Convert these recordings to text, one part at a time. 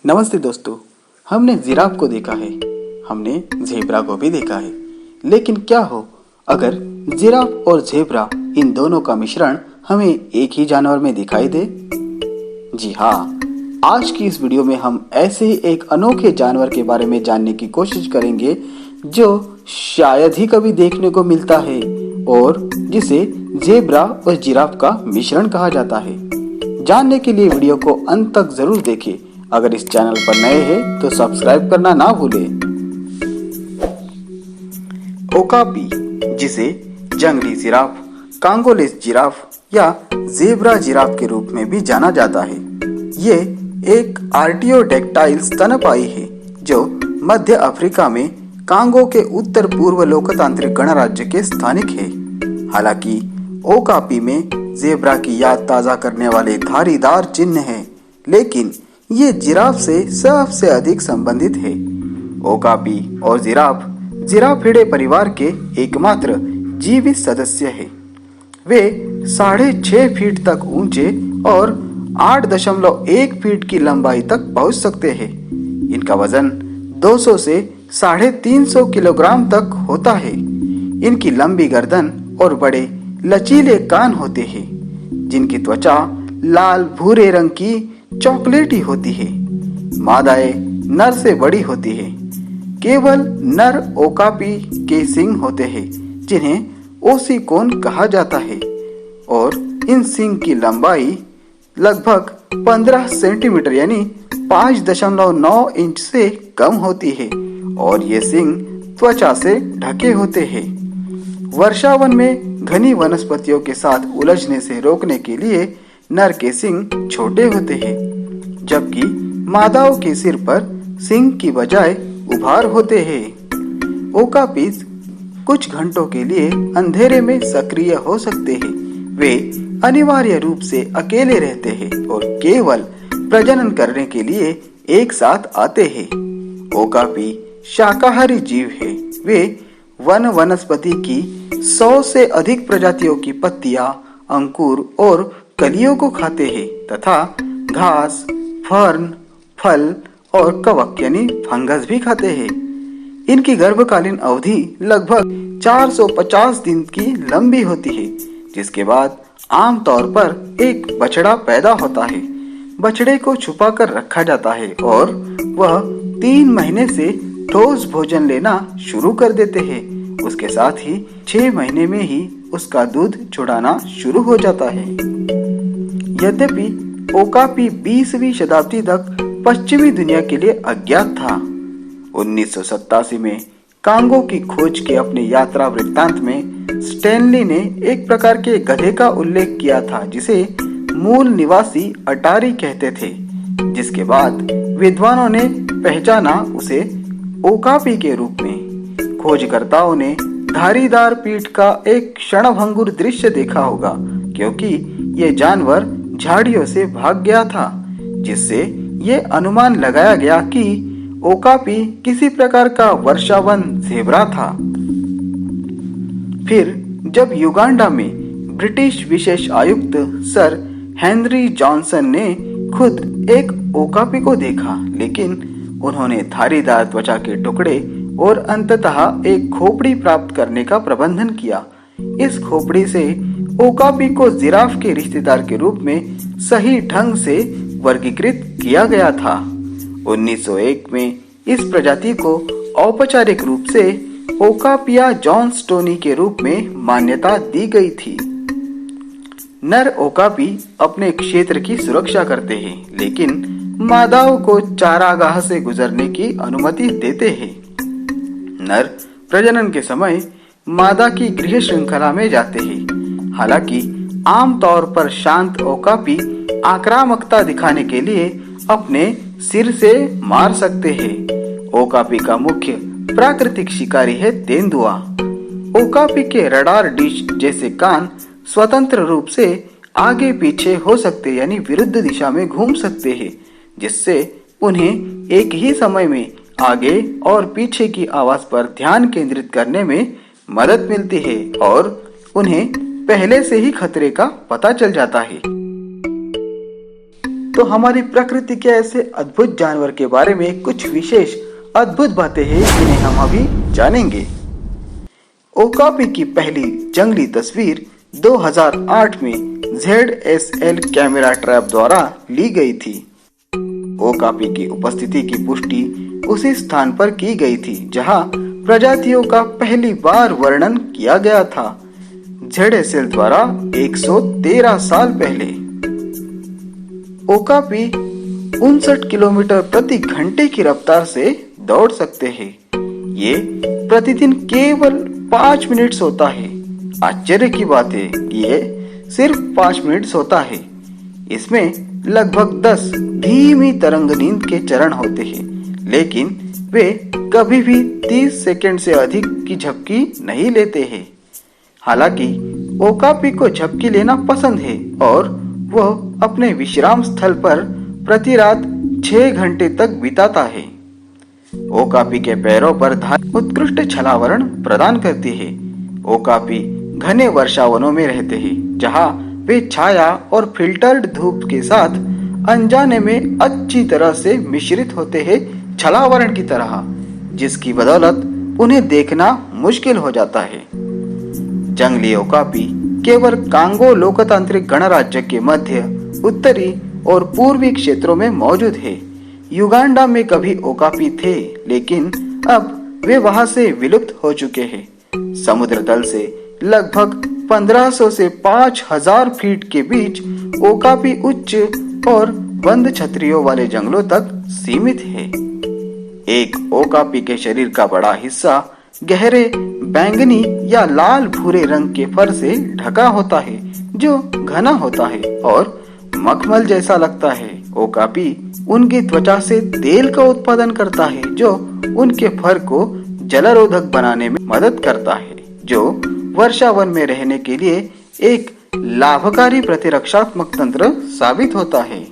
नमस्ते दोस्तों, हमने जिराफ को देखा है, हमने ज़ेब्रा को भी देखा है, लेकिन क्या हो अगर जिराफ और ज़ेब्रा इन दोनों का मिश्रण हमें एक ही जानवर में दिखाई दे? जी हाँ, आज की इस वीडियो में हम ऐसे ही एक अनोखे जानवर के बारे में जानने की कोशिश करेंगे जो शायद ही कभी देखने को मिलता है और जिसे ज़ेब्रा और जिराफ का मिश्रण कहा जाता है। जानने के लिए वीडियो को अंत तक जरूर देखें। अगर इस चैनल पर नए हैं तो सब्सक्राइब करना ना भूलें। ओकापी, जिसे जंगली जिराफ, कांगोलिस जिराफ या ज़ेब्रा जिराफ के रूप में भी जाना जाता है, ये एक आर्टियोडेक्टाइल स्तनपायी है जो मध्य अफ्रीका में कांगो के उत्तर पूर्व लोकतांत्रिक गणराज्य के स्थानिक है। हालांकि ओकापी में ज़ेब्रा की याद ताज़ा करने वाले धारीदार चिन्ह हैं, लेकिन ये जिराफ से सबसे अधिक संबंधित है। ओकापी और जिराफ जिराफिडे परिवार के एकमात्र जीवित सदस्य है। वे 6.5 फीट तक ऊंचे और 8.1 फीट की लंबाई तक पहुंच सकते हैं। इनका वजन 200 से 350 किलोग्राम तक होता है। इनकी लंबी गर्दन और बड़े लचीले कान होते हैं, जिनकी त्वचा लाल भूरे रंग की चॉकलेटी होती है। मादाएं नर से बड़ी होती है। केवल नर ओकापी के सींग होते हैं, जिन्हें ओसिकोन कहा जाता है, और इन सींग की लंबाई लगभग 15 सेंटीमीटर यानी 5.9 इंच से कम होती है और ये सींग त्वचा से ढके होते हैं। वर्षावन में घनी वनस्पतियों के साथ उलझने से रोकने के लिए नर के सींग छोटे होते हैं, जबकि मादाओं के सिर पर सींग की बजाय उभार होते हैं। ओकापीज कुछ घंटों के लिए अंधेरे में सक्रिय हो सकते हैं। वे अनिवार्य रूप से अकेले रहते हैं और केवल प्रजनन करने के लिए एक साथ आते हैं। ओकापी शाकाहारी जीव है। वे वनस्पति की 100 से अधिक प्रजातियों की पत्तियां, अंकुर और कलियों को खाते हैं तथा घास, फर्न, फल और कवक यानी फंगस भी खाते हैं। इनकी गर्भकालीन अवधि लगभग 450 दिन की लंबी होती है, जिसके बाद आमतौर पर एक बछड़ा पैदा होता है। बछड़े को छुपा कर रखा जाता है और वह 3 महीने से ठोस भोजन लेना शुरू कर देते हैं। उसके साथ ही 6 महीने में ही उसका दूध छुड़ाना शुरू हो जाता है। यद्यपि ओकापी 20वीं शताब्दी तक पश्चिमी दुनिया के लिए अज्ञात था। 1987 में कांगो की खोज के अपने यात्रा वृत्तांत में स्टैनली ने एक प्रकार के गधे का उल्लेख किया था, जिसे मूल निवासी अटारी कहते थे, जिसके बाद विद्वानों ने पहचाना उसे ओकापी के रूप में। खोजकर्ताओं ने धारीदार पीठ का एक क्षणभंगुर दृश्य देखा होगा, क्योंकि ये जानवर झाड़ियों से भाग गया था, जिससे ये अनुमान लगाया गया कि ओकापी किसी प्रकार का वर्षावन ज़ेब्रा था। फिर जब युगांडा में ब्रिटिश विशेष आयुक्त सर हेनरी जॉनसन ने खुद एक ओकापी को देखा, लेकिन उन्होंने धारीदार त्वचा के टुकड़े और अंततः एक खोपड़ी प्राप्त करने का प्रबंधन किया। इस खोपड़ी से ओकापी को जिराफ के रिश्तेदार के रूप में सही ढंग से वर्गीकृत किया गया था। 1901 में इस प्रजाति को औपचारिक रूप से ओकापिया जॉन्सटोनी के रूप में मान्यता दी गई थी। नर ओकापी अपने क्षेत्र की सुरक्षा करते हैं, लेकिन मादाओं को चारागाह से गुजरने की अनुमति देते हैं। नर प्रजनन के समय मादा की गृह श्रृंखला में जाते हैं। हालांकि आमतौर पर शांत ओकापी आक्रामकता दिखाने के लिए अपने सिर से मार सकते हैं। ओकापी का मुख्य प्राकृतिक शिकारी है तेंदुआ। ओकापी के रडार डिश जैसे कान स्वतंत्र रूप से आगे पीछे हो सकते यानी विरुद्ध दिशा में घूम सकते हैं, जिससे उन्हें एक ही समय में आगे और पीछे की आवाज पर ध्यान केंद्रित करने में मदद मिलती है और उन्हें पहले से ही खतरे का पता चल जाता है। तो हमारी प्रकृति के ऐसे अद्भुत जानवर के बारे में कुछ विशेष अद्भुत बातें हैं जिन्हें हम अभी जानेंगे। ओकापी की पहली जंगली तस्वीर 2008 में ZSL कैमरा ट्रैप द्वारा ली गई थी। ओकापी की उपस्थिति की पुष्टि उसी स्थान पर की गई थी जहां प्रजातियों का पहली बार वर्णन किया गया था, ZSL द्वारा 113 साल पहले। ओकापी 59 किलोमीटर प्रति घंटे की रफ्तार से दौड़ सकते हैं। ये प्रतिदिन केवल 5 मिनट सोता है। आश्चर्य की बात है कि ये सिर्फ 5 मिनट सोता है। इसमें लगभग 10 धीमी तरंग नींद के चरण होते हैं, लेकिन वे कभी भी 30 सेकंड से अधिक की झपकी नहीं लेते हैं। हालांकि ओकापी को झपकी लेना पसंद है और वह अपने विश्राम स्थल पर प्रति रात 6 घंटे तक बिताता है। ओकापी के पैरों पर धार उत्कृष्ट छलावरण प्रदान करती है। ओकापी घने वर्षावनों में रहते हैं, जहां वे छाया और फिल्टर्ड धूप के साथ अनजाने में अच्छी तरह से मिश्रित होते हैं, छलावरण की तरह, जिसकी बदौलत उन्हें देखना मुश्किल हो जाता है। जंगली ओकापी केवल कांगो लोकतांत्रिक गणराज्य के मध्य, उत्तरी और पूर्वी क्षेत्रों में मौजूद है। युगांडा में कभी ओकापी थे, लेकिन अब वे वहां से विलुप्त हो चुके हैं। समुद्र तल से लगभग 1500 से 5000 फीट के बीच ओकापी उच्च और बंद छतरियों वाले जंगलों तक सीमित है। एक ओकापी के शरीर का बड़ा हिस्सा गहरे बैंगनी या लाल भूरे रंग के फर से ढका होता है, जो घना होता है और मखमल जैसा लगता है। ओकापी उनकी त्वचा से तेल का उत्पादन करता है, जो उनके फर को जलरोधक बनाने में मदद करता है, जो वर्षावन में रहने के लिए एक लाभकारी प्रतिरक्षात्मक तंत्र साबित होता है।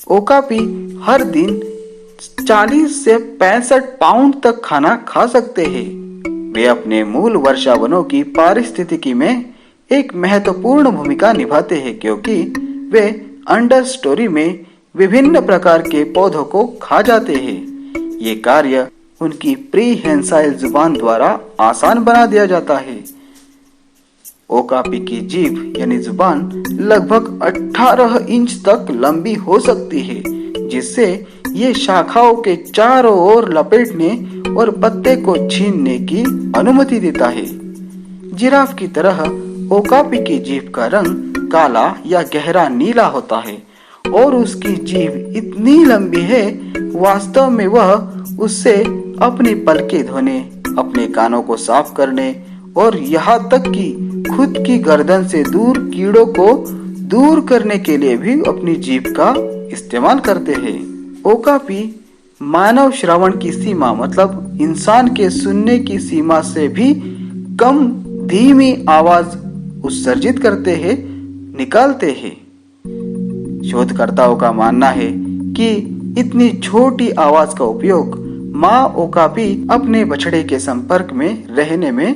ओकापी हर दिन 40 से 65 पाउंड तक खाना खा सकते हैं। वे अपने मूल वर्षावनों की पारिस्थितिकी में एक महत्वपूर्ण भूमिका निभाते हैं, क्योंकि वे अंडर स्टोरी में विभिन्न प्रकार के पौधों को खा जाते हैं। ये कार्य उनकी प्रीहेंसाइल जुबान द्वारा आसान बना दिया जाता है। ओकापी की जीभ यानी जुबान लगभग 18 इंच तक लंबी हो सकती है, जिससे ये शाखाओं के चारों ओर लपेटने और पत्ते को छीनने की अनुमति देता है। जिराफ की तरह ओकापी की जीभ का रंग काला या गहरा नीला होता है और उसकी जीभ इतनी लंबी है, वास्तव में वह उससे अपनी पलकें धोने, अपने कानों को साफ करने और यहाँ तक कि खुद की गर्दन से दूर कीड़ों को दूर करने के लिए भी अपनी जीभ का इस्तेमाल करते हैं। ओकापी मानव श्रवण की सीमा, मतलब इंसान के सुनने की सीमा से भी कम धीमी आवाज उत्सर्जित करते हैं, निकालते हैं। शोधकर्ताओं का मानना है कि इतनी छोटी आवाज का उपयोग माँ ओकापी अपने बछड़े के संपर्क में रहने में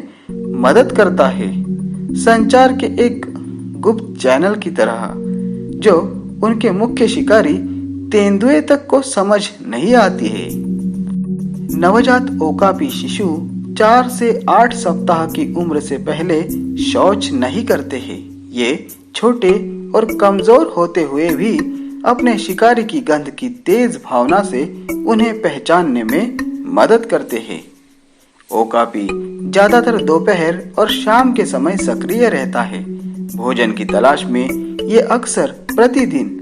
मदद करता है, संचार के एक गुप्त चैनल की तरह, जो उनके मुख्य शिकारी तेंदुए तक को समझ नहीं आती है। नवजात ओकापी शिशु 4 से 8 सप्ताह की उम्र से पहले शौच नहीं करते हैं। ये छोटे और कमजोर होते हुए भी अपने शिकारी की गंध की तेज भावना से उन्हें पहचानने में मदद करते हैं। ओकापी ज्यादातर दोपहर और शाम के समय सक्रिय रहता है। भोजन की तलाश में ये अक्सर प्रतिदिन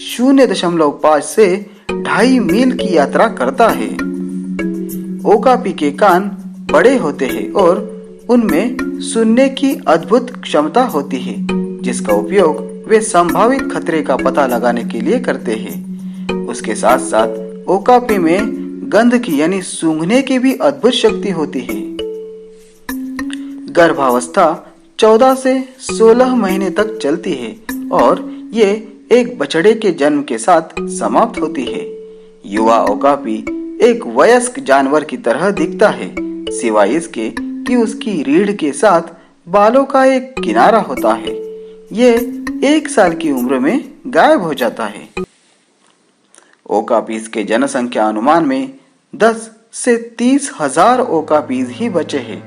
0.5 से 2.5 मील की यात्रा करता है। ओकापी के कान बड़े होते हैं और उनमें सुनने की अद्भुत क्षमता होती है, जिसका उपयोग वे संभावित खतरे का पता लगाने के लिए करते हैं। उसके साथ साथ ओकापी में गंध की यानी सूंघने की भी अद्भुत शक्ति होती है। गर्भावस्था 14 से 16 महीने तक चलती है और ये एक बछड़े के जन्म के साथ समाप्त होती है। युवा ओकापी एक वयस्क जानवर की तरह दिखता है, सिवाय इसके कि उसकी रीढ़ के साथ बालों का एक किनारा होता है। ये 1 साल की उम्र में गायब हो जाता है। ओकापीज के जनसंख्या अनुमान में 10 से 30,000 ओकापीज ही बचे हैं।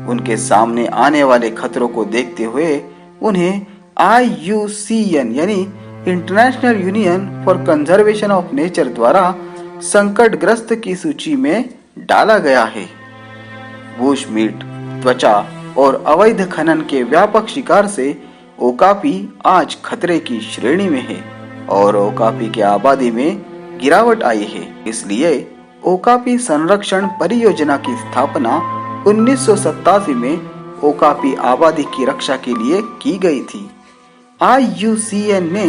उनके सामने आने वाले खतरों को देखते हुए उन्हें IUCN यानी international union for conservation of nature द्वारा संकटग्रस्त की सूची में डाला गया है। बुश मीट, त्वचा और अवैध खनन के व्यापक शिकार से ओकापी आज खतरे की श्रेणी में है और ओकापी की आबादी में गिरावट आई है। इसलिए ओकापी संरक्षण परियोजना की स्थापना 1987 में ओकापी आबादी की रक्षा के लिए की गई थी। IUCN ने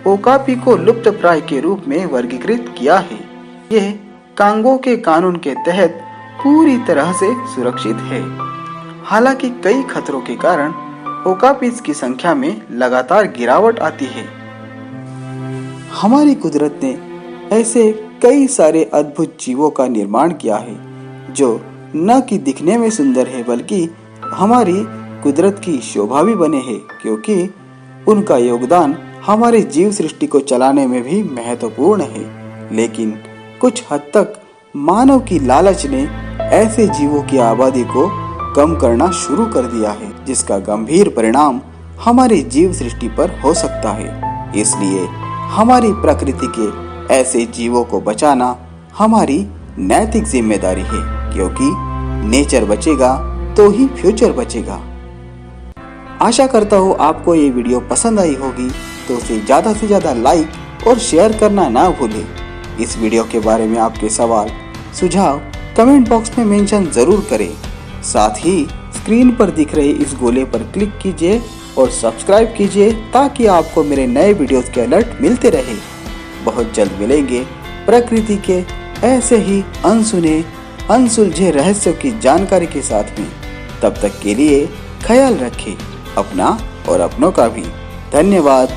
ओकापी को लुप्तप्राय के रूप में वर्गीकृत किया है। यह कांगो के कानून के तहत पूरी तरह से सुरक्षित है। हालांकि कई खतरों के कारण ओकापीज की संख्या में लगातार गिरावट आती है। हमारी कुदरत ने ऐसे कई सारे अद्भुत जीवों का निर्माण किया है जो न कि दिखने में सुंदर है बल्कि हमारी कुदरत की शोभा भी बने हैं, क्योंकि उनका योगदान हमारे जीव सृष्टि को चलाने में भी महत्वपूर्ण है। लेकिन कुछ हद तक मानव की लालच ने ऐसे जीवों की आबादी को कम करना शुरू कर दिया है, जिसका गंभीर परिणाम हमारे जीव सृष्टि पर हो सकता है। इसलिए हमारी प्रकृति के ऐसे जीवों को बचाना हमारी नैतिक जिम्मेदारी है, क्योंकि नेचर बचेगा तो ही फ्यूचर बचेगा। आशा करता हूँ आपको ये वीडियो पसंद आई होगी, तो उसे ज़्यादा से ज़्यादा लाइक और शेयर करना ना भूलें। इस वीडियो के बारे में आपके सवाल सुझाव कमेंट बॉक्स में मेंशन ज़रूर करें। साथ ही स्क्रीन पर दिख रहे इस गोले पर क्लिक कीजिए और सब्सक्राइब कीजिए ताकि आपको मेरे नए वीडियोस के अलर्ट मिलते रहे। बहुत जल्द मिलेंगे प्रकृति के ऐसे ही अनसुने अनसुलझे रहस्यों की जानकारी के साथ में। तब तक के लिए ख्याल रखें अपना और अपनों का भी। धन्यवाद।